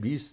20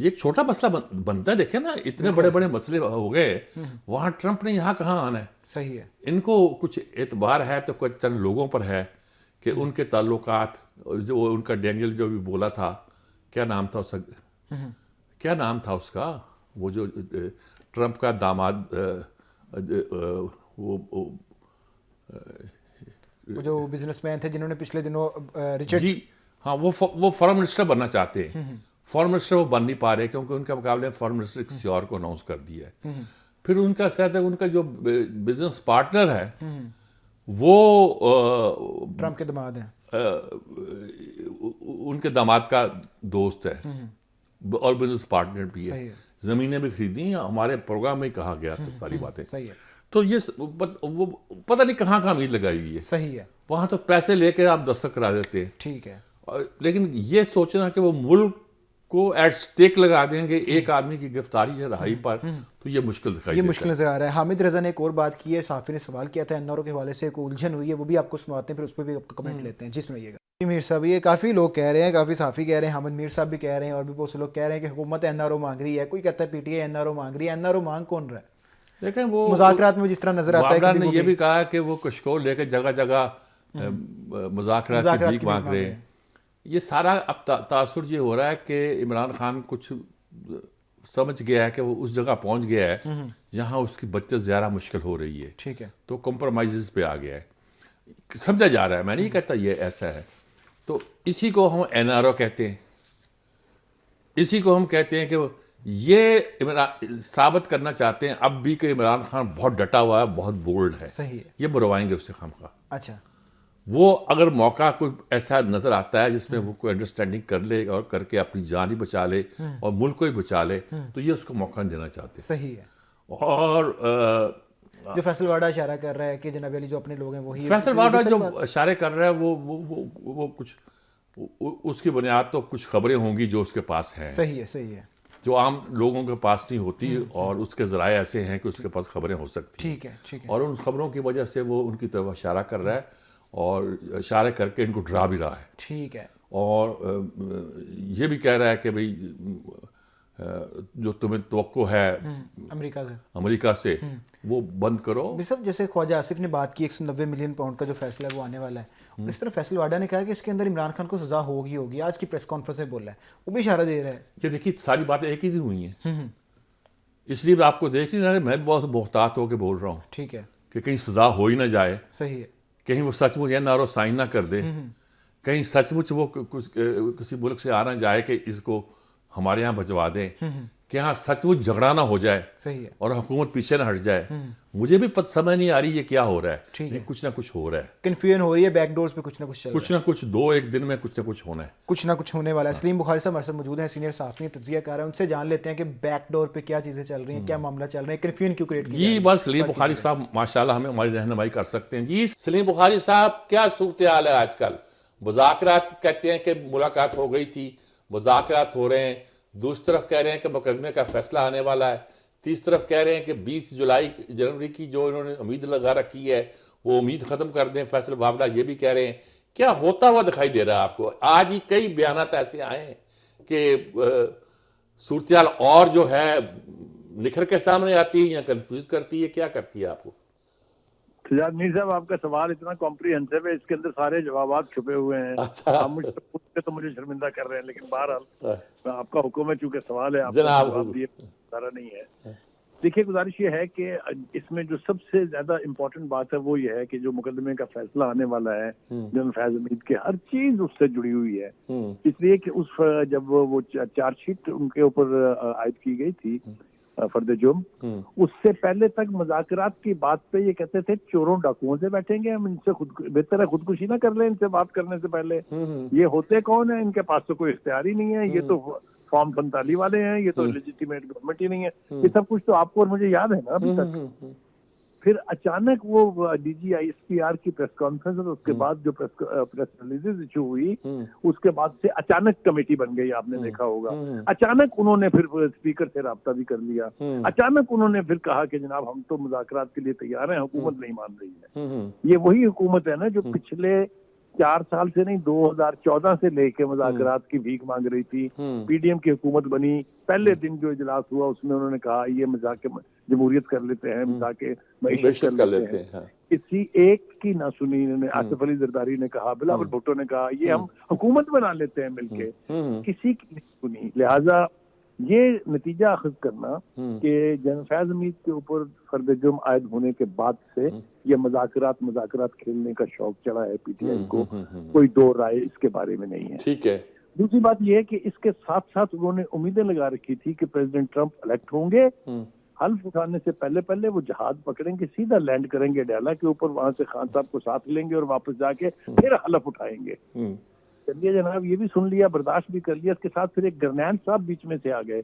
یہ ایک چھوٹا مسئلہ بنتا ہے. دیکھیں نا اتنے بڑے بڑے مسئلے ہو گئے, وہاں ٹرمپ نے یہاں کہاں آنا ہے. صحیح ہے. ان کو کچھ اعتبار ہے تو کچھ چند لوگوں پر ہے کہ ان کے تعلقات, جو ان کا ڈینیل جو بھی بولا تھا, کیا نام تھا اس کا, کیا نام تھا اس کا, وہ جو ٹرمپ کا داماد, وہ جو بزنس مین تھے جنہوں نے پچھلے دنوں ریچرڈ, جی ہاں, وہ فارن منسٹر بننا چاہتے ہیں. فارن منسٹر وہ بن نہیں پا رہے کیونکہ ان کے مقابلے میں فارن منسٹر کسی اور کو اناؤنس کر دیا ہے. پھر ان کا شاید ان کا جو بزنس پارٹنر ہے وہ ٹرمپ کے داماد ہیں, ان کے داماد کا دوست ہے اور بزنس پارٹنر بھی ہے. زمینیں بھی خریدی ہیں, ہمارے پروگرام میں ہی کہا گیا تھا ساری باتیں. صحیح ہے. تو یہ وہ پتہ نہیں کہاں کہاں امید لگائی ہوئی ہے. صحیح ہے. وہاں تو پیسے لے کے آپ دستخط کرا دیتے ہیں. ٹھیک ہے. لیکن یہ سوچنا کہ وہ ملک کو ایٹ سٹیک لگا دیں گے ایک آدمی کی گرفتاری یا رہائی پر, تو یہ مشکل دکھائی یہ مشکل نظر آ رہا ہے. حامد رضا نے ایک اور بات کی ہے, صحافی نے سوال کیا تھا NRO کے حوالے سے, ایک الجھن ہوئی ہے, وہ بھی آپ کو سنواتے ہیں, پھر اس پہ بھی آپ کو کمنٹ لیتے ہیں. جی سنائیے گا. میر صاحب, یہ کافی لوگ کہہ رہے ہیں, کافی صحافی کہہ رہے ہیں, حامد میر صاحب بھی کہہ رہے ہیں, اور بھی بہت سے لوگ کہہ رہے ہیں کہ حکومت NRO مانگ رہی ہے. کوئی کہتا ہے PTI NRO مانگ رہی ہے. NRO مانگ کون رہا ہے؟ دیکھیں وہ مذاکرات میں جس طرح نظر آتا ہے نے یہ بھی کہا کہ وہ کشکول لے کے جگہ جگہ مذاکرات کی بھیک مانگ رہے ہیں. یہ سارا اب تاثر یہ ہو رہا ہے کہ عمران خان کچھ سمجھ گیا ہے کہ وہ اس جگہ پہنچ گیا ہے جہاں اس کی بچت زیادہ مشکل ہو رہی ہے. ٹھیک ہے. تو کمپرومائزز پہ آ گیا ہے, سمجھا جا رہا ہے. میں نہیں کہتا یہ ایسا ہے. تو اسی کو ہم NRO کہتے ہیں, اسی کو ہم کہتے ہیں کہ یہ ثابت کرنا چاہتے ہیں اب بھی کہ عمران خان بہت ڈٹا ہوا ہے, بہت بولڈ ہے. صحیح ہے. یہ بروائیں گے اس سے خام خواہ. اچھا. وہ اگر موقع کوئی ایسا نظر آتا ہے جس میں وہ کوئی انڈرسٹینڈنگ کر لے اور کر کے اپنی جان ہی بچا لے اور ملک کو ہی بچا لے, تو یہ اس کو موقع نہیں دینا چاہتے. صحیح ہے. اور جو فیصل واڈا اشارہ کر رہا ہے کہ جناب علی جو اپنے لوگ ہیں وہی, فیصل واڈا جو اشارے کر رہا ہے وہ کچھ اس کی بنیاد تو کچھ خبریں ہوں گی جو اس کے پاس ہیں. صحیح ہے. صحیح ہے. جو عام لوگوں کے پاس نہیں ہوتی, اور اس کے ذرائع ایسے ہیں کہ اس کے پاس خبریں ہو سکتی ہیں. ٹھیک ہے. ٹھیک ہے. اور ان خبروں کی وجہ سے وہ ان کی طرف اشارہ کر رہا ہے اور اشارے کر کے ان کو ڈرا بھی رہا ہے. ٹھیک ہے. اور یہ بھی کہہ رہا ہے کہ بھئی جو تمہیں توقع ہے امریکہ سے وہ بند کرو. صاحب جیسے خواجہ آصف نے بات کی 190 ملین پاؤنڈ کا جو فیصلہ ہے وہ آنے والا ہے, اس طرح فیصل واڈا نے کہا کہ اس کے اندر عمران خان کو سزا ہوگی. آج کی پریس کانفرنس میں بولا ہے, وہ بھی اشارہ دے رہا ہے. یہ دیکھیے ساری باتیں ایک ہی دن ہوئی ہیں, اس لیے آپ کو دیکھ نہیں رہا, میں بہت محتاط ہو کے بول رہا ہوں. ٹھیک ہے. کہ کہیں سزا ہو ہی نہ جائے. صحیح ہے. کہیں وہ سچ مچ NRO سائن نہ کر دے, کہیں سچ مچ وہ کسی ملک سے آ نہ جائے کہ اس کو ہمارے یہاں بھجوا دیں, کہ یہاں سچ مچ جھگڑا نہ ہو جائے. صحیح ہے. اور حکومت پیچھے نہ ہٹ جائے. مجھے بھی سمجھ نہیں آ رہی یہ کیا ہو رہا ہے. کچھ نہ کچھ ہو رہا ہے, کنفیوژن ہو رہی ہے, بیک ڈورز پہ کچھ نہ کچھ چل رہا ہے. کچھ نہ کچھ دو ایک دن میں کچھ نہ کچھ ہونا ہے, کچھ نہ کچھ ہونے والا ہے. سلیم بخاری صاحب ہمارے ساتھ موجود ہیں, سینئر صحافی ہیں, تجزیہ کار ہیں. ان سے جان لیتے ہیں کہ بیک ڈور پہ کیا چیزیں چل رہی ہیں, کیا معاملہ چل رہا ہے, کنفیوژن کیوں کریٹ کی جا رہی ہے. جی بس سلیم بخاری صاحب ماشاءاللہ ہمیں ہماری رہنمائی کر سکتے ہیں. جی سلیم بخاری صاحب, کیا صورتحال ہے آج کل؟ مذاکرات کہتے ہیں کہ ملاقات ہو گئی تھی, مذاکرات ہو رہے ہیں, دوسری طرف کہہ رہے ہیں کہ مقدمے کا فیصلہ آنے والا ہے, تیسری طرف کہہ رہے ہیں کہ 20 جنوری کی جو انہوں نے امید لگا رکھی ہے وہ امید ختم کر دیں. فیصل واڈا یہ بھی کہہ رہے ہیں. کیا ہوتا ہوا دکھائی دے رہا ہے آپ کو؟ آج ہی کئی بیانات ایسے آئے ہیں کہ صورتحال اور جو ہے نکھر کے سامنے آتی ہے یا کنفیوز کرتی ہے, کیا کرتی ہے آپ کو؟ سجاد میر صاحب, آپ کا سوال اتنا کمپریہنسو ہے, اس کے اندر سارے جوابات چھپے ہوئے ہیں. آپ مجھ سے پوچھ کے تو مجھے شرمندہ کر رہے ہیں, لیکن بہرحال آپ کا حکم ہے, چونکہ سوال ہے, آپ کا جواب دیے سارا نہیں ہے. دیکھیے گزارش یہ ہے کہ اس میں جو سب سے زیادہ امپورٹنٹ بات ہے وہ یہ ہے کہ جو مقدمے کا فیصلہ آنے والا ہے جنرل فیض حمید کے, ہر چیز اس سے جڑی ہوئی ہے. اس لیے کہ اس جب وہ چارج شیٹ ان کے اوپر عائد کی گئی تھی فرد جرم, اس سے پہلے تک مذاکرات کی بات پہ یہ کہتے تھے چوروں ڈاکوؤں سے بیٹھیں گے ہم, ان سے بہتر ہے خودکشی نہ کر لیں ان سے بات کرنے سے پہلے. یہ ہوتے کون ہیں؟ ان کے پاس تو کوئی اختیار ہی نہیں ہے, یہ تو فارم 45 والے ہیں, یہ تو لیجیٹیمیٹ گورنمنٹ ہی نہیں ہے. یہ سب کچھ تو آپ کو اور مجھے یاد ہے نا ابھی تک. پھر اچانک وہ DGISPR کی پریس کانفرنس اور اس کے بعد جو پریس ریلیزز ایشو ہوئی, اس کے بعد سے اچانک کمیٹی بن گئی, آپ نے دیکھا ہوگا. اچانک انہوں نے پھر اسپیکر سے رابطہ بھی کر لیا, اچانک انہوں نے پھر کہا کہ جناب ہم تو مذاکرات کے لیے تیار ہیں, حکومت نہیں مان رہی ہے. یہ وہی حکومت ہے نا جو پچھلے 4 سال سے نہیں 2014 سے لے کے مذاکرات کی بھیک مانگ رہی تھی. پی ڈی ایم کی حکومت بنی، پہلے دن جو اجلاس ہوا اس میں انہوں نے کہا یہ مذاق جمہوریت کر لیتے ہیں، مذاق معیشت کر لیتے ہیں. کسی ایک کی نہ سنی انہوں نے. آصف علی زرداری نے کہا، بلاول بھٹو نے کہا یہ ہم حکومت بنا لیتے ہیں مل کے، کسی کی نہیں سنی. لہٰذا یہ نتیجہ اخذ کرنا کہ جنرل فیض حمید کے اوپر فرد جرم عائد ہونے کے بعد سے یہ مذاکرات کھیلنے کا شوق چڑھا ہے پی ٹی آئی کو، کوئی دو رائے اس کے بارے میں نہیں ہے. ٹھیک ہے. دوسری بات یہ ہے کہ اس کے ساتھ ساتھ انہوں نے امیدیں لگا رکھی تھی کہ پریزیڈنٹ ٹرمپ الیکٹ ہوں گے، حلف اٹھانے سے پہلے وہ جہاز پکڑیں گے، سیدھا لینڈ کریں گے ڈیلا کے اوپر، وہاں سے خان صاحب کو ساتھ لیں گے اور واپس جا کے پھر حلف اٹھائیں گے. چلیے جناب، یہ بھی سن لیا، برداشت بھی کر لیا. اس کے ساتھ پھر ایک گرنیل صاحب بیچ میں سے آ گئے.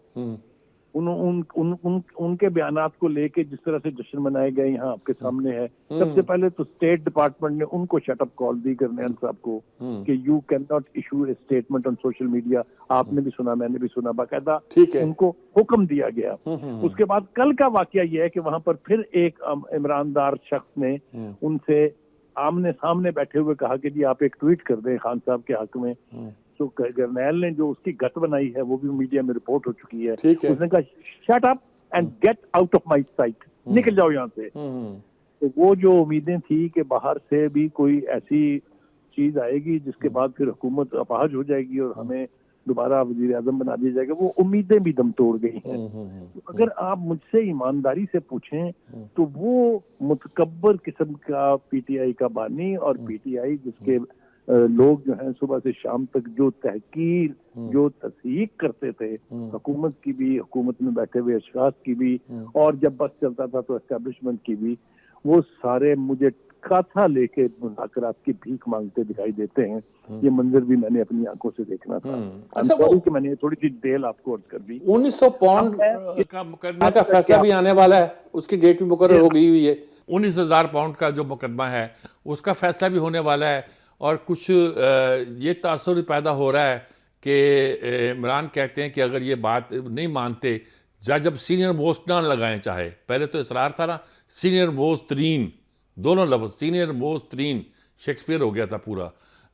ان کے بیانات کو لے کے جس طرح سے جشن منائے گئے یہاں آپ کے سامنے ہے. سب سے پہلے تو اسٹیٹ ڈپارٹمنٹ نے ان کو شٹ اپ کال دی، گرنیل صاحب کو، کہ you can not issue a statement on social media. آپ نے بھی سنا، میں نے بھی سنا، باقاعدہ ان کو حکم دیا گیا. اس کے بعد کل کا واقعہ یہ ہے کہ وہاں پر پھر ایک عمران دار شخص نے ان سے آمنے سامنے بیٹھے ہوئے کہا کہ جی آپ ایک ٹویٹ کر دیں خان صاحب کے حق میں. تو گرنیل نے جو اس کی گت بنائی ہے وہ بھی میڈیا میں رپورٹ ہو چکی ہے. اس نے کہا shut up and get out of my sight, نکل جاؤ یہاں سے. تو وہ جو امیدیں تھی کہ باہر سے بھی کوئی ایسی چیز آئے گی جس کے بعد پھر حکومت اپاہج ہو جائے گی اور ہمیں دوبارہ وزیر اعظم بنا دیا جائے گا، وہ امیدیں بھی دم توڑ گئی ہیں. اگر آپ مجھ سے ایمانداری سے پوچھیں تو وہ متکبر قسم کا پی ٹی آئی کا بانی، اور پی ٹی آئی جس کے لوگ جو ہیں صبح سے شام تک جو تحقیر، جو تصحیح کرتے تھے حکومت کی بھی، حکومت میں بیٹھے ہوئے اشخاص کی بھی، اور جب بس چلتا تھا تو اسٹیبلشمنٹ کی بھی، وہ سارے مجھے کاتھا لے کے مذاکرات کی بھیک مانگتے دکھائی دیتے ہیں. یہ منظر بھی میں نے اپنی آنکھوں سے دیکھنا تھا. کہ میں نے تھوڑی سی ڈیل آپ کو عرض کر دی. 1900 پاؤنڈ کا فیصلہ بھی آنے والا ہے، اس کی ڈیٹ بھی مقرر ہو گئی ہوئی ہے. 19,000 پاؤنڈ کا جو مقدمہ ہے اس کا فیصلہ بھی ہونے والا ہے. اور کچھ یہ تاثر پیدا ہو رہا ہے کہ عمران کہتے ہیں کہ اگر یہ بات نہیں مانتے، جب سینئر موسٹ نہ لگائیں، چاہے پہلے تو اصرار تھا نا سینئر موسٹ ترین، دونوں لفظ سینئر موسٹ ترین شیکسپیئر ہو گیا تھا پورا.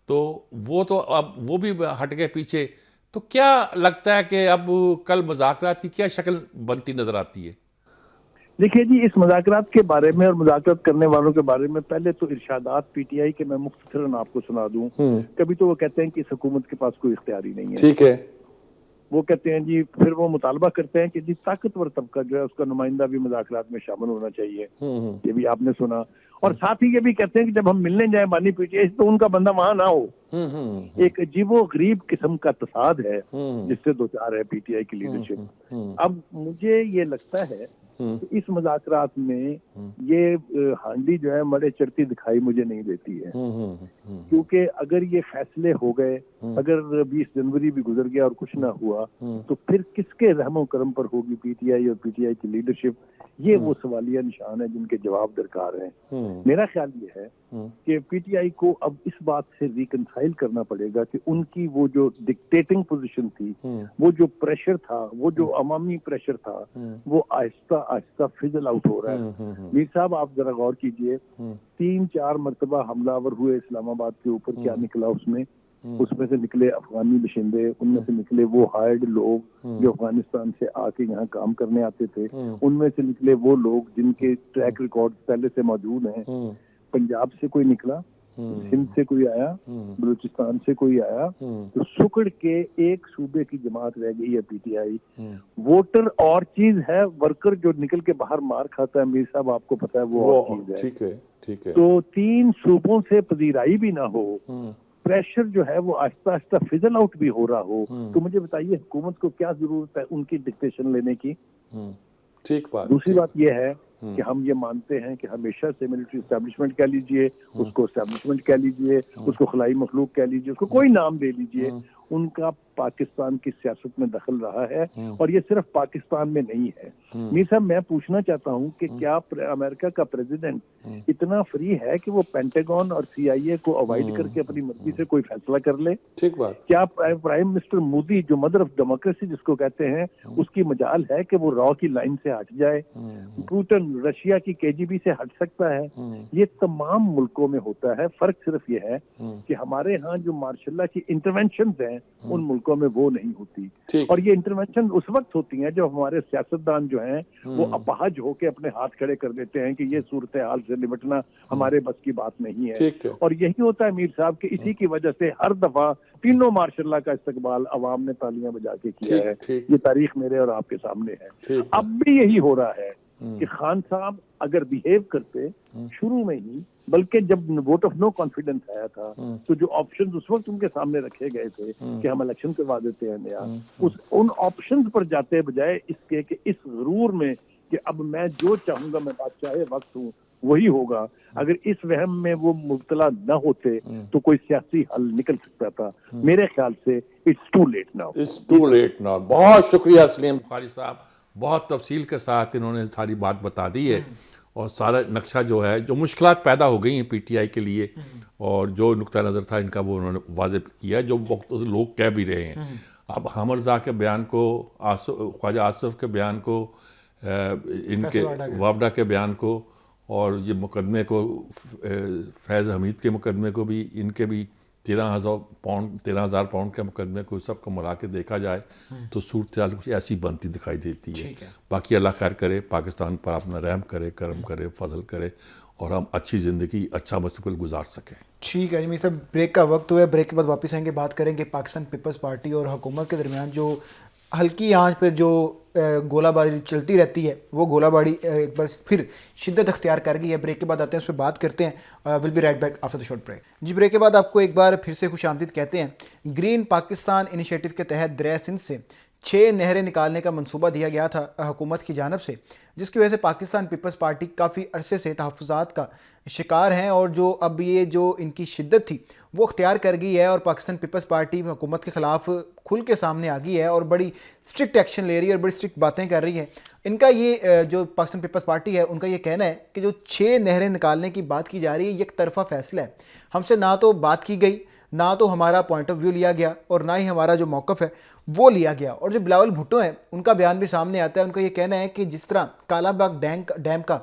تو اب وہ بھی ہٹ گئے پیچھے. تو کیا لگتا ہے کہ اب کل مذاکرات کی کیا شکل بنتی نظر آتی ہے؟ دیکھیے جی، اس مذاکرات کے بارے میں اور مذاکرات کرنے والوں کے بارے میں پہلے تو ارشادات پی ٹی آئی کے میں مختصراً آپ کو سنا دوں. کبھی تو وہ کہتے ہیں کہ اس حکومت کے پاس کوئی اختیار ہی نہیں ہے. ٹھیک ہے. وہ کہتے ہیں جی، پھر وہ مطالبہ کرتے ہیں کہ جی طاقتور طبقہ جو ہے اس کا نمائندہ بھی مذاکرات میں شامل ہونا چاہیے. یہ بھی آپ نے سنا. اور ساتھ ہی یہ بھی کہتے ہیں کہ جب ہم ملنے جائیں بانی پی ٹی آئی تو ان کا بندہ وہاں نہ ہو. ایک عجیب و غریب قسم کا تصاد ہے جس سے دوچار ہے پی ٹی آئی کی لیڈرشپ. اب مجھے یہ لگتا ہے کہ اس مذاکرات میں یہ ہانڈی جو ہے مڑے چڑھتی دکھائی مجھے نہیں دیتی ہے. کیونکہ اگر یہ فیصلے ہو گئے، اگر 20 جنوری بھی گزر گیا اور کچھ نہ ہوا، تو پھر کس کے رحم و کرم پر ہوگی پی ٹی آئی اور پی ٹی آئی کی لیڈرشپ؟ یہ وہ سوالیہ نشان ہے جن کے جواب درکار ہیں. میرا خیال یہ ہے کہ پی ٹی آئی کو اب اس بات سے ریکنسائل کرنا پڑے گا کہ ان کی وہ جو ڈکٹیٹنگ پوزیشن تھی، وہ جو پریشر تھا، وہ جو عوامی پریشر تھا، وہ آہستہ آہستہ فزل آؤٹ ہو رہا ہے. میر صاحب آپ ذرا غور کیجئے، 3-4 مرتبہ حملہ آور ہوئے اسلام آباد کے اوپر، کیا نکلا اس میں سے نکلے افغانی باشندے، ان میں سے نکلے وہ ہائرڈ لوگ جو افغانستان سے آ کے یہاں کام کرنے آتے تھے، ان میں سے نکلے وہ لوگ جن کے ٹریک ریکارڈ پہلے سے موجود ہیں. پنجاب سے کوئی نکلا، سندھ سے کوئی آیا، بلوچستان سے کوئی آیا، تو سکڑ کے ایک صوبے کی جماعت رہ گئی ہے پی ٹی آئی. ووٹر اور چیز ہے، ورکر جو نکل کے باہر مار کھاتا ہے میر صاحب آپ کو پتا ہے وہ اور چیز ہے. ٹھیک ہے. تو 3 صوبوں سے پذیرائی بھی نہ ہو، پریشر جو ہے وہ آہستہ آہستہ فزل آؤٹ بھی ہو رہا ہو، تو مجھے بتائیے حکومت کو کیا ضرورت ہے ان کی ڈکٹیشن لینے کی؟ ٹھیک بات. دوسری بات یہ ہے کہ ہم یہ مانتے ہیں کہ ہمیشہ سے ملٹری اسٹیبلشمنٹ کہہ لیجئے، اس کو اسٹیبلشمنٹ کہہ لیجئے، اس کو خلائی مخلوق کہہ لیجئے، اس کو کوئی نام دے لیجئے، ان کا پاکستان کی سیاست میں دخل رہا ہے، اور یہ صرف پاکستان میں نہیں ہے۔ میر صاحب میں پوچھنا چاہتا ہوں کہ کیا امریکہ کا پریزیڈنٹ اتنا فری ہے کہ وہ پینٹاگون اور CIA کو اوائڈ کر کے اپنی مرضی سے کوئی فیصلہ کر لے؟ ٹھیک بات۔ کیا پرائم منسٹر مودی جو مدر آف ڈیموکریسی جس کو کہتے ہیں، اس کی مجال ہے کہ وہ را کی لائن سے ہٹ جائے؟ پوٹن رشیا کی KGB سے ہٹ سکتا ہے؟ یہ تمام ملکوں میں ہوتا ہے، فرق صرف یہ ہے کہ ہمارے ہاں جو مارشل لا کی انٹرونشنز ہیں ان ملکوں میں وہ نہیں ہوتی، اور یہ انٹرونشن اس وقت ہوتی ہیں جب ہمارے سیاستدان جو ہیں وہ اپاہج ہو کے اپنے ہاتھ کھڑے کر دیتے ہیں کہ یہ صورتحال سے نمٹنا ہمارے بس کی بات نہیں ہے۔ اور یہی ہوتا ہے میر صاحب کہ اسی کی وجہ سے ہر دفعہ تینوں مارشل لا کا استقبال عوام نے تالیاں بجا کے کیا ہے۔ یہ تاریخ میرے اور آپ کے سامنے ہے۔ اب بھی یہی ہو رہا ہے کہ خان صاحب اگر بیہیو کرتے شروع میں ہی، بلکہ جب ووٹ آف نو کانفیڈنس آیا تھا تو جو آپشنز اس وقت ان کے سامنے رکھے گئے تھے کہ ہم الیکشن کروا دیتے ہیں نیا، ان آپشنز پر جاتے بجائے اس کے کہ اس غرور میں کہ اب میں جو چاہوں گا میں بادشاہ وقت ہوں وہی ہوگا، اگر اس وہم میں وہ مبتلا نہ ہوتے تو کوئی سیاسی حل نکل سکتا تھا۔ میرے خیال سے it's too late now, it's too late now. بہت شکریہ سلیم بخاری صاحب، بہت تفصیل کے ساتھ انہوں نے ساری بات بتا دی ہے، اور سارا نقشہ جو ہے، جو مشکلات پیدا ہو گئی ہیں PTI کے لیے اور جو نقطہ نظر تھا ان کا وہ انہوں نے واضح کیا، جو وقت لوگ کہہ بھی رہے ہیں۔ اب حامد رضا کے بیان کو، خواجہ آصف کے بیان کو، ان کے وابڈا کے بیان کو، اور یہ مقدمے کو، فیض حمید کے مقدمے کو بھی، ان کے بھی 13,000 پاؤنڈ کے مقدمے کو، سب کو ملا کے دیکھا جائے تو صورتحال کچھ ایسی بنتی دکھائی دیتی ہے۔ باقی اللہ خیر کرے، پاکستان پر اپنا رحم کرے، کرم کرے، فضل کرے، اور ہم اچھی زندگی، اچھا مستقبل گزار سکیں۔ ٹھیک ہے جی صاحب، بریک کا وقت ہوا ہے، بریک کے بعد واپس آئیں گے، بات کریں گے پاکستان پیپلز پارٹی اور حکومت کے درمیان جو ہلکی آنچ پہ جو گولہ باری چلتی رہتی ہے، وہ گولہ باری ایک بار پھر شدت اختیار کر گئی ہے۔ بریک کے بعد آتے ہیں، اس پہ بات کرتے ہیں۔ Will be right back after the short break. جی بریک کے بعد آپ کو ایک بار پھر سے خوش آمدید کہتے ہیں۔ گرین پاکستان انیشیٹو کے تحت دریائے سندھ سے 6 نہریں نکالنے کا منصوبہ دیا گیا تھا حکومت کی جانب سے، جس کی وجہ سے پاکستان پیپلز پارٹی کافی عرصے سے تحفظات کا شکار ہیں، اور جو اب یہ جو ان کی شدت تھی وہ اختیار کر گئی ہے، اور پاکستان پیپلز پارٹی حکومت کے خلاف کھل کے سامنے آ گئی ہے اور بڑی اسٹرکٹ ایکشن لے رہی ہے اور بڑی اسٹرکٹ باتیں کر رہی ہے۔ ان کا یہ جو پاکستان پیپلز پارٹی ہے، ان کا یہ کہنا ہے کہ جو 6 نہریں نکالنے کی بات کی جا رہی ہے، یک طرفہ فیصلہ ہے، ہم سے نہ تو بات کی گئی، نہ تو ہمارا پوائنٹ آف ویو لیا گیا، اور نہ ہی ہمارا جو موقف ہے وہ لیا گیا۔ اور جو بلاول بھٹو ہیں، ان کا بیان بھی سامنے آتا ہے، ان کا یہ کہنا ہے کہ جس طرح کالا باغ ڈیم کا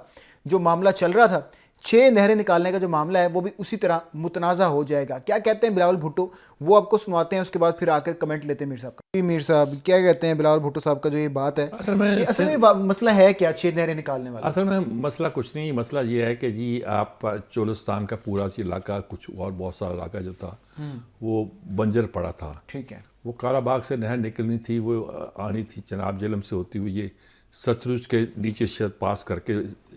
جو معاملہ چل رہا تھا، 6 نہریں نکالنے کا جو معاملہ ہے وہ بھی اسی طرح متنازع ہو جائے گا۔ کیا کہتے ہیں بلاول بھٹو، وہ آپ کو سنواتے ہیں، اس کے بعد پھر آ کر کمنٹ لیتے ہیں میر صاحب کا۔ جی میر صاحب، کیا کہتے ہیں بلاول بھٹو صاحب کا جو یہ بات ہے، اصل میں مسئلہ ہے کیا 6 نہریں نکالنے والا؟ اصل میں مسئلہ کچھ نہیں، مسئلہ یہ ہے کہ جی آپ چولستان کا پورا علاقہ، کچھ اور بہت سارا علاقہ جو تھا وہ بنجر پڑا تھا۔ ٹھیک ہے۔ وہ کالا باغ سے نہر نکلنی تھی، وہ آنی تھی چناب جہلم سے ہوتی ہوئی، یہ ستلج کے نیچے شد پاس کر کے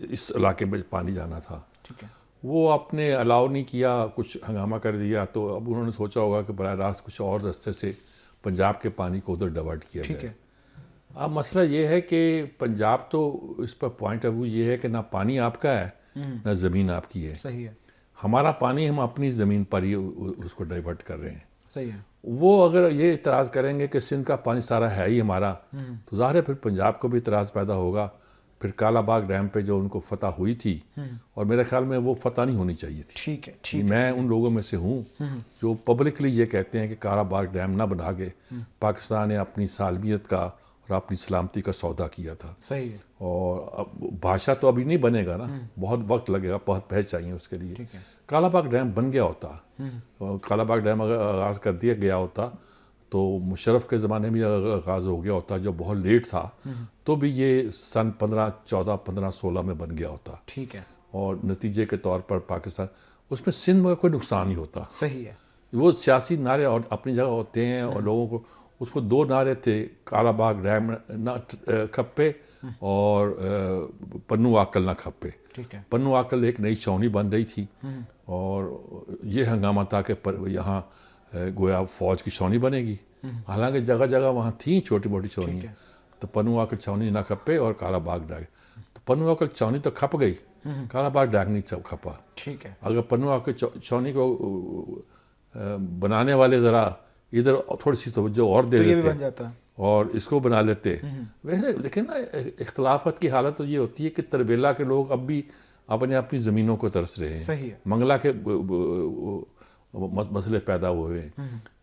اس علاقے میں پانی جانا تھا۔ ٹھیک ہے۔ وہ آپ نے الاؤ نہیں کیا، کچھ ہنگامہ کر دیا، تو اب انہوں نے سوچا ہوگا کہ براہ راست کچھ اور راستے سے پنجاب کے پانی کو ادھر ڈائیورٹ کیا جائے۔ اب مسئلہ یہ ہے کہ پنجاب تو اس پر پوائنٹ آف ویو یہ ہے کہ نہ پانی آپ کا ہے نہ زمین آپ کی ہے۔ صحیح ہے۔ ہمارا پانی ہم اپنی زمین پر ہی اس کو ڈائیورٹ کر رہے ہیں۔ صحیح ہے۔ وہ اگر یہ اعتراض کریں گے کہ سندھ کا پانی سارا ہے ہی ہمارا، تو ظاہر ہے پھر پنجاب کو بھی اعتراض پیدا ہوگا۔ پھر کالا باغ ڈیم پہ جو ان کو فتح ہوئی تھی، اور میرے خیال میں وہ فتح نہیں ہونی چاہیے تھی۔ ٹھیک ہے، ٹھیک ہے۔ میں ان لوگوں میں سے ہوں جو پبلکلی یہ کہتے ہیں کہ کالا باغ ڈیم نہ بنا کے پاکستان نے اپنی سالمیت کا اور اپنی سلامتی کا سودا کیا تھا۔ صحیح ہے۔ اور اب بھاشا تو ابھی نہیں بنے گا نا، بہت وقت لگے گا، بہت بحث چاہیے اس کے لیے۔ کالا باغ ڈیم بن گیا ہوتا، کالا باغ ڈیم اگر آغاز کر دیا گیا ہوتا تو مشرف کے زمانے میں اگر آغاز ہو گیا ہوتا، جو بہت لیٹ تھا، تو بھی یہ سن 1514 1516 میں بن گیا ہوتا۔ ٹھیک ہے۔ اور نتیجے کے طور پر پاکستان، اس میں سندھ میں کوئی نقصان نہیں ہوتا۔ صحیح ہے۔ وہ سیاسی نعرے اور اپنی جگہ ہوتے ہیں، اور لوگوں کو اس کو 2 نعرے تھے، کالا باغ ڈیم نہ کھپے اور پنو آکل نہ کھپے۔ ٹھیک ہے۔ پنو آکل ایک نئی چھاؤنی بن رہی تھی، اور یہ ہنگامہ تھا کہ یہاں گویا فوج کی چھاؤنی بنے گی، حالانکہ جگہ جگہ وہاں تھیں چھوٹی موٹی چھاؤنیاں، تو پنو آکل چھاؤنی نہ کھپے اور کالا باغ ڈیگ، تو پنو آکل چھاؤنی تو کھپ گئی، کالا باغ ڈیگ نہیں کھپا۔ ٹھیک ہے۔ اگر پنو آکل چھاؤنی کو بنانے والے ذرا ادھر تھوڑی سی توجہ اور دے تو یہ بھی دیتے بن جاتا اور اس کو بنا لیتے. ویسے دیکھیں نا اختلافات کی حالت تو یہ ہوتی ہے کہ تربیلا کے لوگ اب بھی اپنی زمینوں کو ترس رہے ہیں. صحیح ہے. منگلا کے مسئلے پیدا ہوئے ہیں.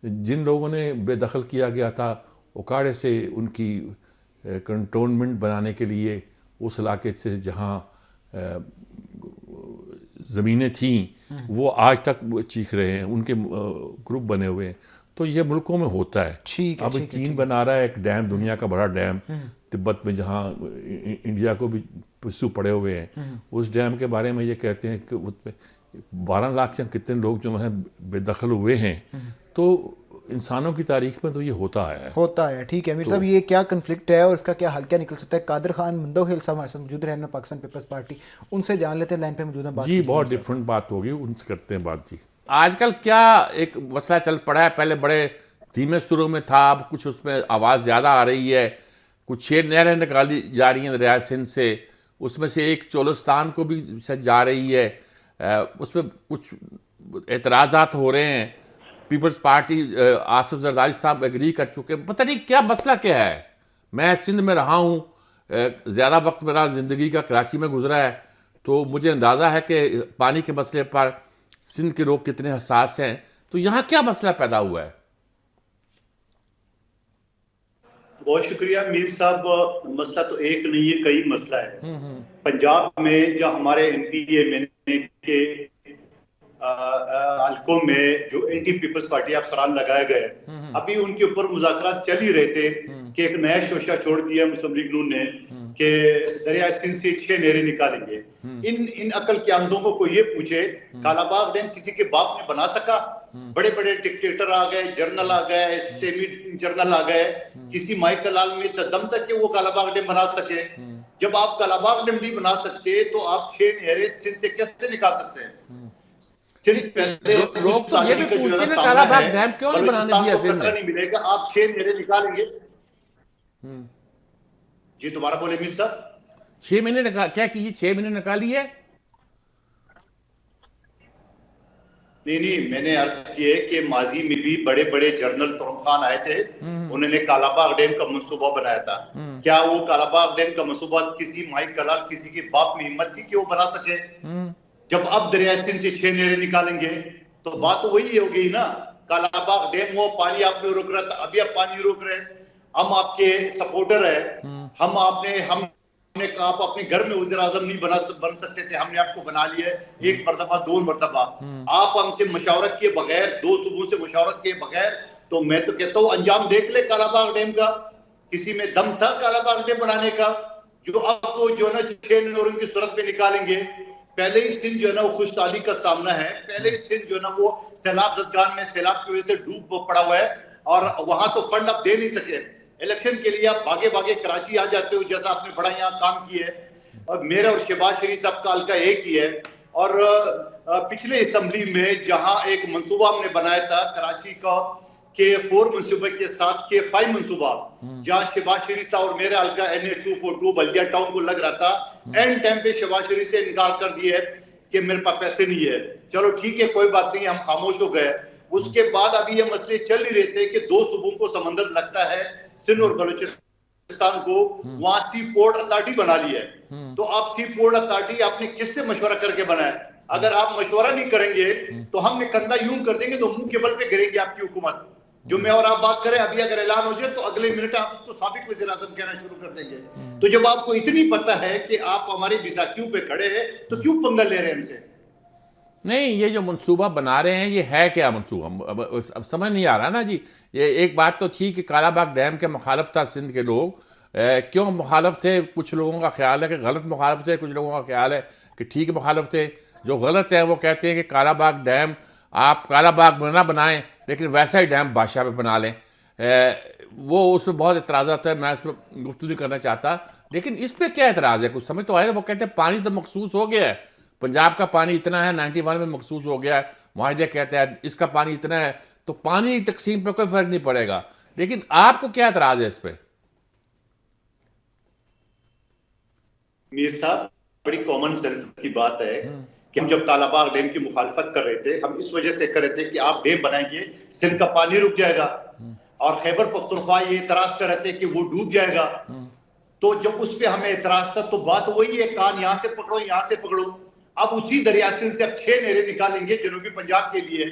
جن لوگوں نے بے دخل کیا گیا تھا اکاڑے سے ان کی کنٹونمنٹ بنانے کے لیے اس علاقے سے جہاں زمینیں تھیں وہ آج تک چیخ رہے ہیں, ان کے گروپ بنے ہوئے ہیں. تو یہ ملکوں میں ہوتا ہے. اب چین بنا رہا ہے ایک ڈیم, دنیا کا بڑا ڈیم تبت میں, جہاں انڈیا کو بھی پسو پڑے ہوئے ہیں. اس ڈیم کے بارے میں یہ کہتے ہیں کہ 12 لاکھ یا کتنے لوگ جو ہیں بے دخل ہوئے ہیں. تو انسانوں کی تاریخ میں تو یہ ہوتا ہے. ٹھیک ہے امیر صاحب, یہ کیا کنفلکٹ ہے اور اس کا کیا حل کیا نکل سکتا ہے؟ قادر خان مندوخیل صاحب ہمارے ساتھ موجود رہے پاکستان پیپلز پارٹی, ان سے جان لیتے ہیں, لائن پہ موجود ہیں. جی بہت ڈفرینٹ بات ہوگی, ان سے کرتے ہیں بات. جی آج کل کیا ایک مسئلہ چل پڑا ہے, پہلے بڑے دھیمے سروں میں تھا, اب کچھ اس میں آواز زیادہ آ رہی ہے. کچھ 6 نہریں نکالی جا رہی ہیں دریائے سندھ سے, اس میں سے ایک چولستان کو بھی سج جا رہی ہے. اس میں کچھ اعتراضات ہو رہے ہیں. پیپلز پارٹی آصف زرداری صاحب ایگری کر چکے. پتہ نہیں کیا مسئلہ کیا ہے. میں سندھ میں رہا ہوں, زیادہ وقت میرا زندگی کا کراچی میں گزرا ہے, تو مجھے اندازہ ہے کہ پانی کے مسئلے پر سندھ کے لوگ کتنے حساس ہیں. تو یہاں کیا مسئلہ پیدا ہوا ہے؟ بہت شکریہ میر صاحب. مسئلہ تو ایک نہیں ہے, کئی مسئلہ ہے. پنجاب میں جو ہمارے ایم پی ایم این اے کے حلقوں میں جو اینٹی پیپلز پارٹی افسران لگائے گئے, ابھی ان کے اوپر مذاکرات چل ہی رہے تھے کہ ایک نیا شوشہ چھوڑ دیا مسلم لیگ نون نے کہ دریائے سندھ سے 6 نہریں نکالیں گے. ان عقل کے اندھوں کو کوئی یہ پوچھے کالا باغ ڈیم کسی کے باپ نے بنا سکا؟ بڑے بڑے ڈکٹیٹر آ گئے, جرنل آ گئے, سیمی جرنل آ گئے, کسی مائیکل لال میں دم تک کہ وہ کالا باغ ڈیم بنا سکے. جب آپ کالا باغ ڈیم نہیں بنا سکتے تو آپ 6 نہریں سندھ سے کیسے نکال سکتے ہیں؟ لوگ تو یہ بھی پوچھتے ہیں کالا باغ ڈیم کیوں نہیں بنانے دیا سندھ نے؟ نہیں ملے گا, آپ 6 نہریں نکالیں گے. جی دوبارہ بولے میر صاحب. 6 مہینے کیا کیجیے, 6 مہینے نکالی ہے؟ نہیں, میں نے عرض کی ہے کہ ماضی میں بھی بڑے بڑے جنرل ترم خان آئے تھے, انہوں نے کالا باغ ڈیم کا منصوبہ بنایا تھا. کیا وہ کالا باغ ڈیم کا منصوبہ کسی مائک کلال کسی کے باپ میں ہمت تھی کہ وہ بنا سکے؟ جب اب دریائے سندھ سے 6 نہریں نکالیں گے تو بات تو وہی ہو گئی نا. کالا باغ ڈیم وہ پانی آپ نے روک رہا تھا, ابھی آپ پانی روک رہے ہیں. ہم آپ کے سپورٹر ہیں, ہم نے کہا آپ اپنے گھر میں وزیر اعظم نہیں بن سکتے تھے, ہم نے آپ کو بنا لیا ہے 1 مرتبہ 2 مرتبہ. آپ ہم سے مشاورت کیے بغیر, 2 صوبوں سے مشاورت کیے بغیر, تو میں تو کہتا ہوں انجام دیکھ لے کالا باغ ڈیم کا. کسی میں دم تھا کالا باغ ڈیم بنانے کا؟ جو اب وہ جو ہے نا 6 نہروں کی صورت میں نکالیں گے. پہلے ہی سندھ جو ہے نا وہ خوشحالی کا سامنا ہے, پہلے ہی سندھ جو ہے نا وہ سیلاب زدگان میں سیلاب کی وجہ سے ڈوب پڑا ہوا ہے, اور وہاں تو فنڈ اب دے نہیں سکے. الیکشن کے لیے آپ بھاگے کراچی آ جاتے ہو, جیسا آپ نے بڑا یہاں کام کیا ہے. اور میرا اور شہباز شریف صاحب کا حلقہ ایک ہی ہے. اور پچھلے اسمبلی میں جہاں ایک منصوبہ ہم نے بنایا تھا کراچی کا K4 منصوبے کے ساتھ K5 منصوبہ, جہاں شہباز شریف صاحب اور میرا حلقہ NA242 بلدیہ ٹاؤن کو لگ رہا تھا, اینڈ ٹائم پہ شہباز شریف سے انکار کر دیا ہے کہ میرے پاس پیسے نہیں ہے. چلو ٹھیک ہے, کوئی بات نہیں, ہم خاموش ہو گئے. اس کے بعد ابھی یہ مسئلے چل ہی رہے تھے کہ 2 صوبوں کو سمندر لگتا ہے, سندھ اور بلوچستان کو, وہاں سی پورٹ اتھارٹی بنا لی ہے. تو آپ سی پورٹ اتھارٹی آپ نے کس سے مشورہ کر کے بنایا؟ اگر آپ مشورہ نہیں کریں گے تو ہم نے کندھا یوں کر دیں گے تو منہ کے بل پہ گرے گی آپ کی حکومت. جو میں اور آپ بات کریں ابھی اگر اعلان ہو جائے تو اگلے منٹ آپ اس کو سابق وزیر اعظم کہنا شروع کر دیں گے. تو جب آپ کو اتنی پتہ ہے کہ آپ ہماری بیساکھیوں پہ کھڑے ہیں تو کیوں پنگا لے رہے ہیں ہم سے؟ نہیں, یہ جو منصوبہ بنا رہے ہیں یہ ہے کیا منصوبہ؟ اب سمجھ نہیں آ رہا نا جی. یہ ایک بات تو تھی کہ کالا باغ ڈیم کے مخالف تھا سندھ کے لوگ. کیوں مخالف تھے؟ کچھ لوگوں کا خیال ہے کہ غلط مخالف تھے, کچھ لوگوں کا خیال ہے کہ ٹھیک مخالف تھے. جو غلط ہے وہ کہتے ہیں کہ کالا باغ ڈیم آپ کالا باغ میں نہ بنائیں لیکن ویسا ہی ڈیم بادشاہ پہ بنا لیں. وہ اس میں بہت اعتراضات ہے, میں اس پہ گفتگو نہیں کرنا چاہتا. لیکن اس پہ کیا اعتراض ہے؟ کچھ سمجھ تو آئے. وہ کہتے ہیں پانی تو مخصوص ہو گیا ہے, پنجاب کا پانی اتنا ہے, 91 میں مخصوص ہو گیا ہے. معاہدے کہتے ہیں اس کا پانی اتنا ہے, تو پانی تقسیم پہ کوئی فرق نہیں پڑے گا. لیکن آپ کو کیا اعتراض ہے اس پہ؟ میر صاحب بڑی کامن سینس کی بات ہے کہ ہم جب کالا باغ ڈیم کی مخالفت کر رہے تھے ہم اس وجہ سے کر رہے تھے کہ آپ ڈیم بنائیں گے سندھ کا پانی رک جائے گا, اور خیبر پختونخوا یہ اعتراض کر رہے تھے کہ وہ ڈوب جائے گا. تو جب اس پہ ہمیں اعتراض تھا تو بات وہی ہے, کان یہاں سے پکڑو یہاں سے پکڑو. اب اسی دریا سندھ سے اب 6 نہریں نکالیں گے جنوبی پنجاب کے لیے,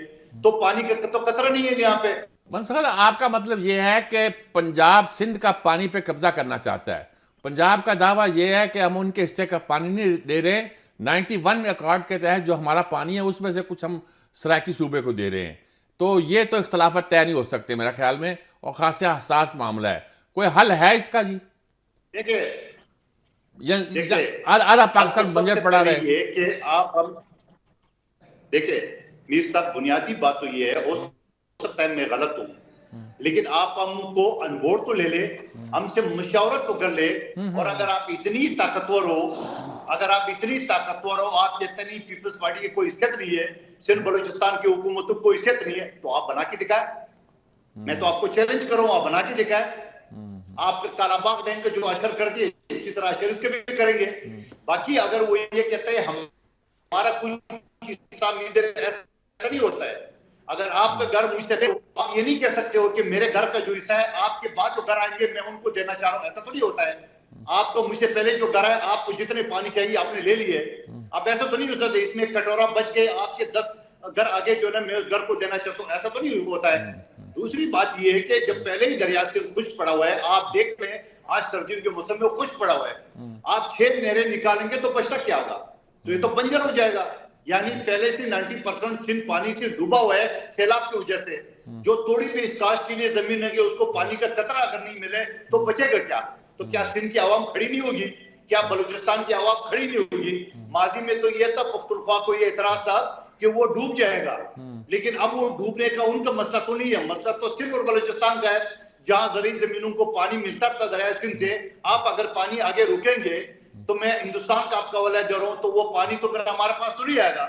تو پانی کا تو قطرہ نہیں ہے یہاں پہ. منصور آپ کا مطلب یہ ہے کہ پنجاب سندھ کا پانی پہ قبضہ کرنا چاہتا ہے. پنجاب کا دعویٰ یہ ہے کہ ہم ان کے حصے کا پانی نہیں دے رہے, 91 اکارڈ کے تحت جو ہمارا پانی ہے اس میں سے کچھ ہم سرائکی صوبے کو دے رہے ہیں. تو یہ تو اختلافات طے نہیں ہو سکتے میرا خیال میں, اور خاصی حساس معاملہ ہے. کوئی حل ہے اس کا؟ جی دیکھیں آدھا پاکستان بنجر پڑا رہے کہ آپ ہم دیکھیں میر صاحب, بنیادی بات تو یہ ہے, ہو سکتا ہے میں غلط ہوں, لیکن آپ ہم کو ان بورڈ تو لے لے, ہم سے مشاورت تو کر لے. اور اگر آپ اتنی طاقتور ہو, آپ اتنی پیپلز پارٹی کی کوئی حیثیت نہیں ہے, سندھ بلوچستان کی حکومت کو کوئی حیثیت نہیں ہے, تو آپ بنا کے دکھائیں. میں تو آپ کو چیلنج کروں, آپ بنا کے دکھائیں. آپ کالا باغ ڈیم کے جو اشر کر دیے اسی طرح اشر اس کے بھی کریں گے. باقی اگر وہ یہ کہتے ہیں ہمارا کچھ حصہ نہیں دے رہے, ایسا نہیں ہوتا ہے. اگر آپ کا گھر مجھ سے آپ یہ نہیں کہہ سکتے ہو کہ میرے گھر کا جو حصہ ہے آپ کے بعد جو گھر آئیں گے میں ان کو دینا چاہ رہا ہوں, ایسا تو نہیں ہوتا ہے. آپ کو مجھ سے پہلے جو گھر ہے آپ کو جتنے پانی چاہیے آپ نے لے لیے. اب ایسا تو نہیں ہو سکتا اس میں کٹورا بچ گئے آپ کے 10 گھر آگے جو ہے میں اس گھر کو دینا چاہتا ہوں, ایسا تو نہیں ہوتا ہے. دوسری بات یہ ہے کہ جب پہلے ہی دریا سے خشک پڑا ہوا ہے, آپ دیکھتے ہیں آج سردیوں کے موسم میں خشک پڑا ہوا ہے, آپ 6 نہریں نکالیں گے تو بچتا کیا ہوگا؟ تو یہ تو بنجر ہو جائے گا. یعنی پہلے سے 90% سندھ پانی سے ڈوبا ہوا ہے سیلاب کی وجہ سے. جو توڑی پہ اس کاشت کے لیے زمین ہے اس کو پانی کا قطرہ اگر نہیں ملے تو بچے گا کیا؟ تو کیا سندھ کی عوام کھڑی نہیں ہوگی؟ کیا بلوچستان کی عوام کھڑی نہیں ہوگی؟ ماضی میں تو یہ تھا پختونخوا کو یہ اعتراض تھا کہ وہ ڈوب جائے گا, لیکن اب وہ ڈوبنے کا ان کا مسئلہ تو نہیں ہے, مسئلہ تو سندھ اور بلوچستان کا ہے جہاں زرعی زمینوں کو پانی ملتا تھا دریا سندھ سے. آپ اگر پانی آگے رکیں گے تو میں ہندوستان کا آپ کا حوالہ دے رہا ہوں, تو وہ پانی تو پھر ہمارے پاس تو نہیں آئے گا.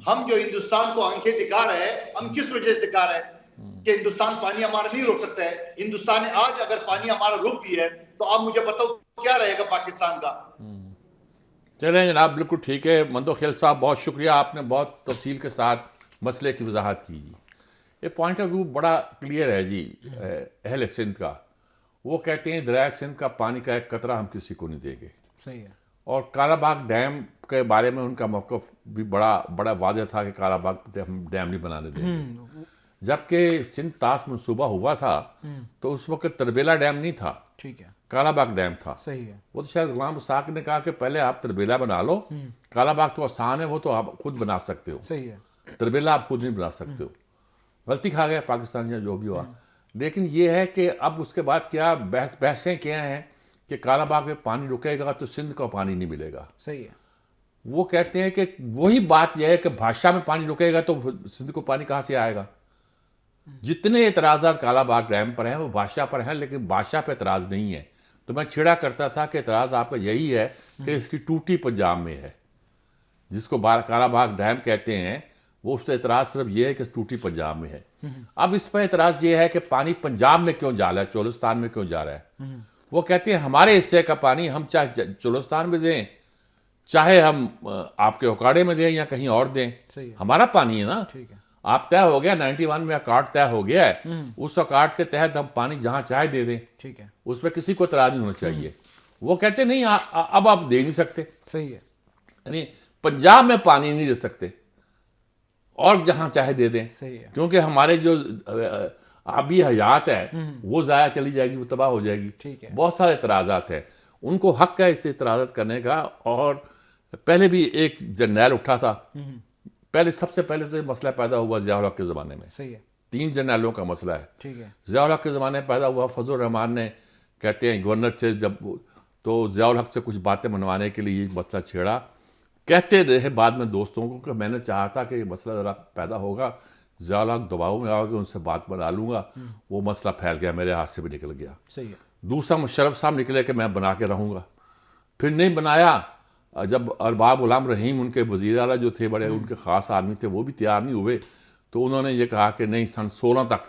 ہم جو ہندوستان کو آنکھیں دکھا رہے ہیں, ہم کس وجہ سے دکھا رہے ہیں کہ ہندوستان پانی ہمارا نہیں روک سکتا ہے. ہندوستان نے آج اگر پانی ہمارا روک دیا ہے تو آپ مجھے بتاؤ کیا رہے گا پاکستان کا؟ چلیں جناب, بالکل ٹھیک ہے. مندو خیل صاحب بہت شکریہ, آپ نے بہت تفصیل کے ساتھ مسئلے کی وضاحت کی. جی یہ پوائنٹ آف ویو بڑا کلیئر ہے جی اہل سندھ کا. وہ کہتے ہیں دریا سندھ کا پانی کا ایک قطرہ ہم کسی کو نہیں دیں گے. صحیح ہے. اور کالا باغ ڈیم کے بارے میں ان کا موقف بھی بڑا واضح تھا کہ کالا باغ ہم ڈیم نہیں بنانے دیں گے. جبکہ سندھ طاس منصوبہ ہوا تھا تو اس وقت تربیلا ڈیم نہیں تھا, ٹھیک ہے, کالا باغ ڈیم تھا. صحیح ہے. وہ تو شاید غلام اسحاق نے کہا کہ پہلے آپ تربیلا بنا لو, کالا باغ تو آسان ہے, وہ تو آپ خود بنا سکتے ہو, صحیح ہے, تربیلا آپ خود نہیں بنا سکتے ہو. غلطی کھا گیا پاکستان یا جو بھی ہوا. لیکن یہ ہے کہ اب اس کے بعد کیا بحثیں کیا ہیں کہ کالا باغ میں پانی رکے گا تو سندھ کو پانی نہیں ملے گا. صحیح ہے. وہ کہتے ہیں کہ وہی بات یہ ہے کہ بھاشا میں پانی رکے گا تو سندھ کو پانی کہاں سے آئے گا. جتنے اعتراضات کالا باغ ڈیم پر ہیں وہ بادشاہ پر ہیں, لیکن بادشاہ پہ اعتراض نہیں ہے. تو میں چھیڑا کرتا تھا کہ اعتراض آپ کا یہی ہے کہ اس کی ٹوٹی پنجاب میں ہے, جس کو کالا باغ ڈیم کہتے ہیں. وہ اس سے اعتراض صرف یہ ہے کہ ٹوٹی پنجاب میں ہے. اب اس پر اعتراض یہ ہے کہ پانی پنجاب میں کیوں جا رہا ہے, چولستان میں کیوں جا رہا ہے. وہ کہتے ہیں ہمارے حصے کا پانی ہم چاہے چولستان میں دیں, چاہے ہم آپ کے اکاڑے میں دیں یا کہیں اور دیں, ہمارا پانی ہے نا. ٹھیک ہے. آپ طے ہو گیا 91 میں اکارڈ طے ہو گیا ہے, اس اکارڈ کے تحت ہم پانی جہاں چاہے دے دیں, ٹھیک ہے, اس پہ کسی کو اعتراض نہیں ہونا چاہیے. وہ کہتے نہیں اب آپ دے نہیں سکتے. صحیح ہے. یعنی پنجاب میں پانی نہیں دے سکتے اور جہاں چاہے دے دیں, صحیح ہے, کیونکہ ہمارے جو آبی حیات ہے وہ ضائع چلی جائے گی, وہ تباہ ہو جائے گی. ٹھیک ہے. بہت سارے اعتراضات ہیں, ان کو حق ہے اس سے اعتراضات کرنے کا. اور پہلے بھی ایک جرنیل اٹھا تھا, سب سے پہلے تو یہ مسئلہ پیدا ہوا ضیاء الحق کے زمانے میں. صحیح ہے. 3 جرنیلوں کا مسئلہ ہے. ٹھیک ہے. ضیاء الحق کے زمانے میں پیدا ہوا. فضل الرحمان نے کہتے ہیں گورنر تھے جب, تو ضیاء الحق سے کچھ باتیں منوانے کے لیے یہ مسئلہ چھیڑا. کہتے رہے بعد میں دوستوں کو کہ میں نے چاہا تھا کہ یہ مسئلہ ذرا پیدا ہوگا, ضیاء الحق دباؤ میں آؤ گے, ان سے بات بنا لوں گا. وہ مسئلہ پھیل گیا, میرے ہاتھ سے بھی نکل گیا. صحیح ہے. دوسرا مشرف صاحب نکلے کہ میں بنا کے رہوں گا, پھر نہیں بنایا. جب ارباب غلام رحیم ان کے وزیر اعلیٰ جو تھے, بڑے ان کے خاص آدمی تھے, وہ بھی تیار نہیں ہوئے, تو انہوں نے یہ کہا کہ نہیں, سن 16 تک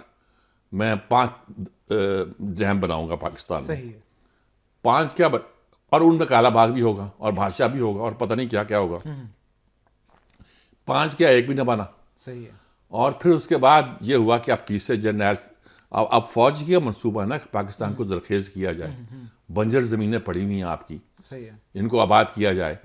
میں 5 ڈیم بناؤں گا پاکستان میں. صحیح ہے. 5 کیا اور ان میں کالا باغ بھی ہوگا اور بھاشا بھی ہوگا اور پتہ نہیں کیا کیا ہوگا. 5 کیا 1 بھی نہ بنا. صحیح ہے. اور پھر اس کے بعد یہ ہوا کہ اب تیسرے جرنیل, اب فوج کی منصوبہ ہے نا کہ پاکستان کو زرخیز کیا جائے, بنجر زمینیں پڑی ہوئی ہیں آپ کی, صحیح ہے, ان کو آباد کیا جائے.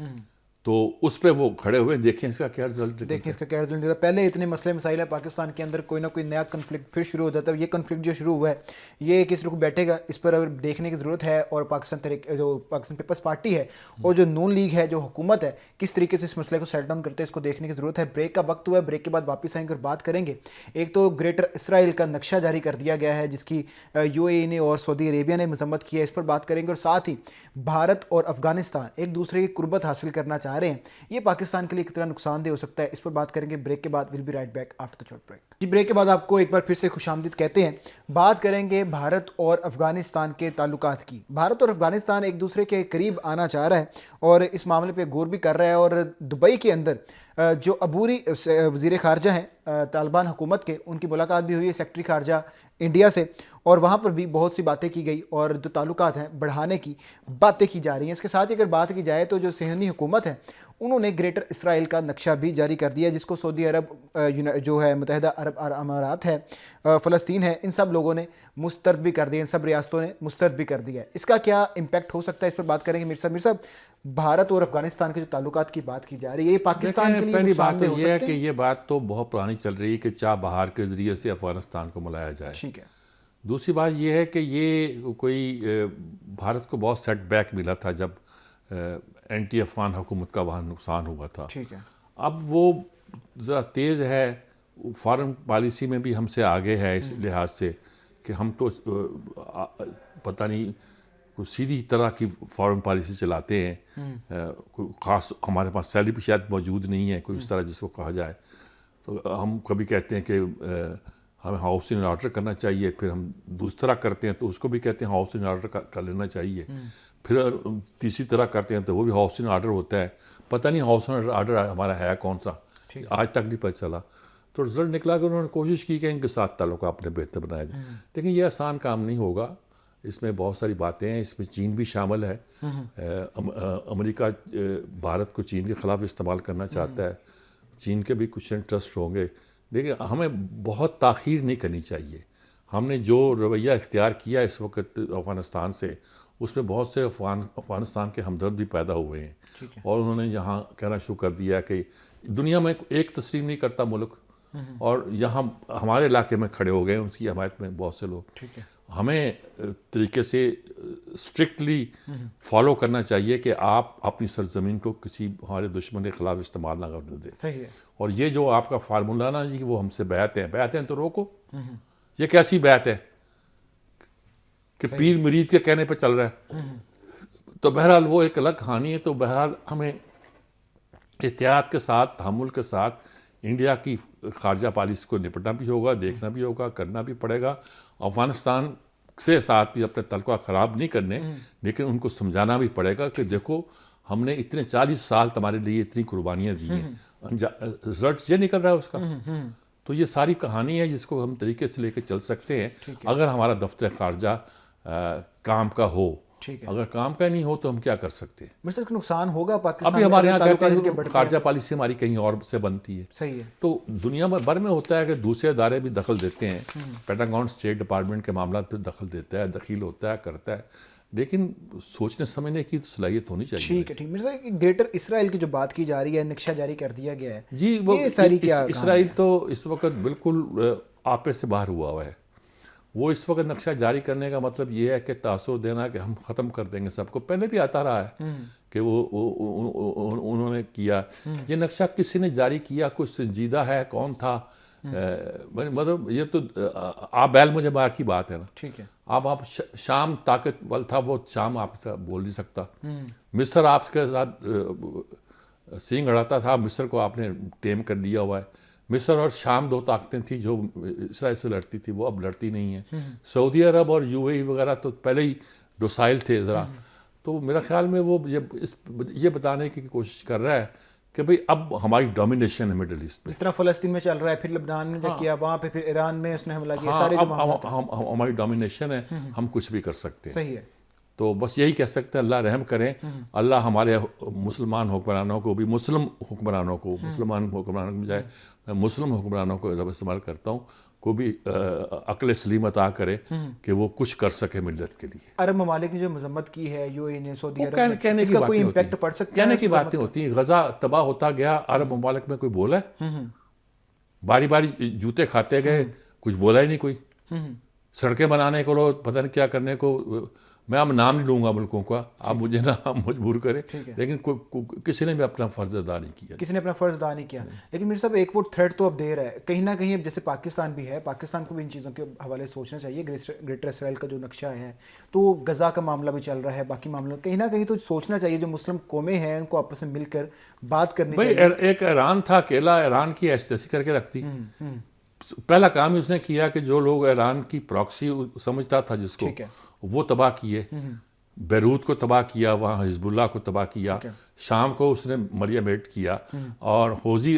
تو اس پہ وہ کھڑے ہوئے, دیکھیں اس کا کیا رزلٹ. دیکھیں اس کا کیا رزلٹ. پہلے اتنے مسئلے مسائل ہیں پاکستان کے اندر, کوئی نہ کوئی نیا کنفلکٹ پھر شروع ہو جاتا ہے. یہ کنفلکٹ جو شروع ہوا ہے یہ کس طرح بیٹھے گا, اس پر اگر دیکھنے کی ضرورت ہے. اور جو پاکستان پیپلز پارٹی ہے اور جو نون لیگ ہے, جو حکومت ہے, کس طریقے سے اس مسئلے کو سیٹ ڈاؤن کرتے ہیں, اس کو دیکھنے کی ضرورت ہے. بریک کا وقت ہوا ہے, بریک کے بعد واپس آئیں گے اور بات کریں گے. ایک تو گریٹر اسرائیل کا نقشہ جاری کر دیا گیا ہے جس کی یو اے ای نے اور سعودی عربیہ نے مذمت کی ہے, اس پر بات کریں گے. اور ساتھ ہی بھارت اور افغانستان ایک دوسرے کی قربت حاصل کرنا چاہ رہے ہیں, یہ پاکستان کے لیے کتنا نقصان دہ ہو سکتا ہے, اس پر بات کریں گے. بریک کے بعد will be right back after the short break. جی بریک کے بعد آپ کو ایک بار پھر سے خوش آمدید کہتے ہیں. بات کریں گے بھارت اور افغانستان کے تعلقات کی. بھارت اور افغانستان ایک دوسرے کے قریب آنا چاہ رہا ہے اور اس معاملے پہ غور بھی کر رہا ہے. اور دبئی کے اندر جو عبوری وزیر خارجہ ہیں طالبان حکومت کے, ان کی ملاقات بھی ہوئی ہے سیکٹری خارجہ انڈیا سے, اور وہاں پر بھی بہت سی باتیں کی گئی اور جو تعلقات ہیں بڑھانے کی باتیں کی جا رہی ہیں. اس کے ساتھ اگر بات کی جائے تو جو صہیونی حکومت ہے انہوں نے گریٹر اسرائیل کا نقشہ بھی جاری کر دیا, جس کو سعودی عرب جو ہے متحدہ عرب امارات ہے, فلسطین ہے, ان سب لوگوں نے مسترد بھی کر دیا, ان سب ریاستوں نے مسترد بھی کر دیا ہے. اس کا کیا امپیکٹ ہو سکتا ہے, اس پر بات کریں گے. میر صاحب بھارت اور افغانستان کے جو تعلقات کی بات کی جا رہی ہے, یہ پاکستان کے لیے پہلی نقصان بات دہ تو ہو یہ ہے سکتے کہ ہیں؟ یہ بات تو بہت پرانی چل رہی ہے کہ چاہ بہار کے ذریعے سے افغانستان کو ملایا جائے. ٹھیک ہے. دوسری بات یہ ہے کہ یہ کوئی بھارت کو بہت سیٹ بیک ملا تھا جب اینٹی افغان حکومت کا وہاں نقصان ہوا تھا. ٹھیک ہے. اب وہ ذرا تیز ہے, فارن پالیسی میں بھی ہم سے آگے ہے اس لحاظ سے کہ ہم تو پتہ نہیں کوئی سیدھی طرح کی فارن پالیسی چلاتے ہیں, کوئی خاص ہمارے پاس سیلری بھی شاید موجود نہیں ہے کوئی اس طرح جس کو کہا جائے. تو ہم کبھی کہتے ہیں کہ ہمیں ہاؤس ان آرڈر کرنا چاہیے, پھر ہم دوسری طرح کرتے ہیں تو اس کو بھی کہتے ہیں ہاؤس ان آرڈر کر لینا چاہیے, پھر تیسری طرح کرتے ہیں تو وہ بھی ہاؤس ان آرڈر ہوتا ہے. پتہ نہیں ہاؤس ان آرڈر ہمارا ہے کون سا, آج تک نہیں پتہ چلا. تو رزلٹ نکلا کہ انہوں نے کوشش کی کہ ان کے ساتھ تعلق اپنے بہتر بنایا جائے, لیکن یہ آسان کام نہیں ہوگا. اس میں بہت ساری باتیں ہیں, اس میں چین بھی شامل ہے. امریکہ بھارت کو چین کے خلاف استعمال کرنا چاہتا ہے, چین کے بھی کچھ انٹرسٹ ہوں گے. لیکن ہمیں بہت تاخیر نہیں کرنی چاہیے. ہم نے جو رویہ اختیار کیا اس وقت افغانستان سے, اس میں بہت سے افغانستان کے ہمدرد بھی پیدا ہوئے ہیں, اور انہوں نے یہاں کہنا شروع کر دیا کہ دنیا میں ایک تسلیم نہیں کرتا ملک, اور یہاں ہمارے علاقے میں کھڑے ہو گئے اس کی حمایت میں بہت سے لوگ. ہمیں طریقے سے اسٹرکٹلی فالو کرنا چاہیے کہ آپ اپنی سرزمین کو کسی ہمارے دشمن کے خلاف استعمال نہ کرنے دیں. صحیح ہے. اور یہ جو آپ کا فارمولہ نا جی وہ ہم سے بیعت ہیں تو روکو. یہ کیسی بیعت ہے کہ پیر مرید کے کہنے پہ چل رہا ہے؟ تو بہرحال وہ ایک الگ کہانی ہے. تو بہرحال ہمیں احتیاط کے ساتھ, تحمل کے ساتھ انڈیا کی خارجہ پالیسی کو نپٹنا بھی ہوگا, دیکھنا بھی ہوگا, کرنا بھی پڑے گا. افغانستان سے ساتھ بھی اپنے تعلقات خراب نہیں کرنے, لیکن ان کو سمجھانا بھی پڑے گا کہ دیکھو ہم نے اتنے 40 سال تمہارے لیے اتنی قربانیاں دی ہیں, رزلٹ یہ نکل رہا ہے اس کا. تو یہ ساری کہانی ہے جس کو ہم طریقے سے لے کے چل سکتے ہیں اگر ہمارا دفتر خارجہ کام کا ہو. اگر کام کا نہیں ہو تو ہم کیا کر سکتے ہیں؟ مثلا نقصان ہوگا پاکستان. ابھی ہمارے یہاں کہتے ہیں خارجہ پالیسی ہماری کہیں اور سے بنتی ہے. صحیح ہے. تو دنیا بھر میں ہوتا ہے کہ دوسرے ادارے بھی دخل دیتے ہیں. پینٹاگون اسٹیٹ ڈپارٹمنٹ کے معاملات پہ دخل دیتا ہے, دخیل ہوتا ہے, کرتا ہے, لیکن سوچنے سمجھنے کی صلاحیت ہونی چاہیے. ٹھیک ہے. ٹھیک. مرزا گریٹر اسرائیل کی جو بات کی جا رہی ہے, نقشہ جاری کر دیا گیا ہے, جی وہ ساری کیا اسرائیل تو اس وقت بالکل آپے سے باہر ہوا ہے. وہ اس وقت نقشہ جاری کرنے کا مطلب یہ ہے کہ تاثر دینا کہ ہم ختم کر دیں گے سب کو. پہلے بھی آتا رہا ہے کہ انہوں نے کیا. یہ نقشہ کسی نے جاری کیا, کچھ سنجیدہ ہے, کون تھا, مطلب یہ تو آپ بیل مجھے باہر کی بات ہے نا. ٹھیک ہے. آپ شام طاقت ول تھا, وہ شام آپ سے بول نہیں سکتا. مصر آپ کے ساتھ سینگ اڑاتا تھا, مصر کو آپ نے ٹیم کر لیا ہوا ہے. مصر اور شام 2 طاقتیں تھیں جو اسرائیل سے لڑتی تھی, وہ اب لڑتی نہیں ہیں. سعودی عرب اور یو اے ای وغیرہ تو پہلے ہی ڈوسائل تھے ذرا. تو میرا خیال میں وہ یہ بتانے کی کوشش کر رہا ہے کہ بھئی اب ہماری ڈومینیشن ہے مڈل ایسٹ پہ. جس طرح فلسطین میں چل رہا ہے, پھر لبنان میں کیا, وہاں پہ پھر ایران میں اس نے حملہ کیا, سارے اب ہماری ڈومینیشن ہے, ہم کچھ بھی کر سکتے ہیں. صحیح ہے. تو بس یہی کہہ سکتے ہیں اللہ رحم کریں، اللہ ہمارے مسلمان حکمرانوں کو بھی، مسلم حکمرانوں کو، مسلمان حکمرانوں کے بجائے میں مسلم حکمرانوں کو جب استعمال کرتا ہوں، کو بھی عقل سلیم عطا کرے کہ وہ کچھ کر سکے ملت کے لیے۔ عرب ممالک نے جو مذمت کی ہے یو اے نے، سعودی عرب نے، کہنے اس کی کا باتیں کوئی ہوتی امپیکٹ پڑ سکتا ہے؟ کہنے کی باتیں ہوتی ہیں، غزہ تباہ ہوتا گیا، عرب ممالک میں کوئی بولا ہے؟ باری باری جوتے کھاتے گئے، کچھ بولا ہی نہیں کوئی۔ سڑکیں بنانے کو لو، پتہ نہیں کیا کرنے کو، میں اب نام نہیں لوں گا ملکوں کا، آپ مجھے نہ مجبور کریں، لیکن کسی نے بھی اپنا فرض ادا نہیں کیا، کسی نے اپنا فرض ادا نہیں کیا۔ لیکن میرے صاحب ایک وہ تھریٹ تو اب دے رہا ہے کہیں نہ کہیں، اب جیسے پاکستان بھی ہے، پاکستان کو بھی ان چیزوں کے حوالے سوچنا چاہیے۔ گریٹر اسرائیل کا جو نقشہ ہے، تو غزہ کا معاملہ بھی چل رہا ہے، باقی معاملہ کہیں نہ کہیں تو سوچنا چاہیے، جو مسلم قومیں ہیں ان کو آپس میں مل کر بات کرنی چاہیے۔ ایک ایران تھا، اکیلا ایران کی ایسی کر کے رکھتی، پہلا کام ہی اس نے کیا کہ جو لوگ ایران کی پراکسی سمجھتا تھا جس کو، وہ تباہ کیے، بیروت کو تباہ کیا، وہاں حزب اللہ کو تباہ کیا، شام کو اس نے مریم ایڈ کیا، اور حوزی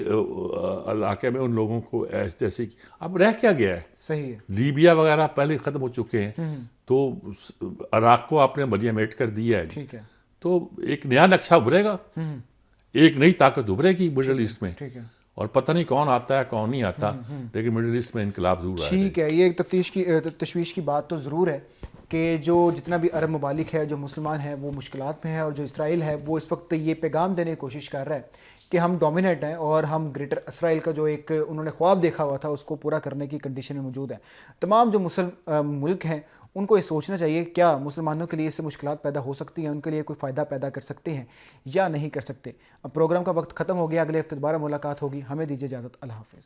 علاقے میں ان لوگوں کو ایسے اب رہ کیا گیا ہے؟ صحیح ہے، لیبیا وغیرہ پہلے ختم ہو چکے ہیں، تو عراق کو آپ نے مریم ایڈ کر دیا ہے، ٹھیک ہے، تو ایک نیا نقشہ ابھرے گا، ایک نئی طاقت ابھرے گی مڈل ایسٹ میں، ٹھیک ہے، اور پتہ نہیں کون آتا ہے کون نہیں آتا، لیکن مڈل ایسٹ میں انقلاب ضرور آئے گا۔ ٹھیک ہے۔ یہ ایک تشویش کی بات تو ضرور ہے کہ جو جتنا بھی عرب ممالک ہے، جو مسلمان ہیں، وہ مشکلات میں ہیں، اور جو اسرائیل ہے وہ اس وقت یہ پیغام دینے کی کوشش کر رہا ہے کہ ہم ڈومینیٹ ہیں، اور ہم گریٹر اسرائیل کا جو ایک انہوں نے خواب دیکھا ہوا تھا اس کو پورا کرنے کی کنڈیشن میں موجود ہیں۔ تمام جو مسلم ملک ہیں ان کو یہ سوچنا چاہیے کیا مسلمانوں کے لیے اس سے مشکلات پیدا ہو سکتی ہیں، ان کے لیے کوئی فائدہ پیدا کر سکتے ہیں یا نہیں کر سکتے۔ اب پروگرام کا وقت ختم ہو گیا، اگلے ہفتے دوبارہ ملاقات ہوگی، ہمیں دیجیے اجازت، اللہ حافظ۔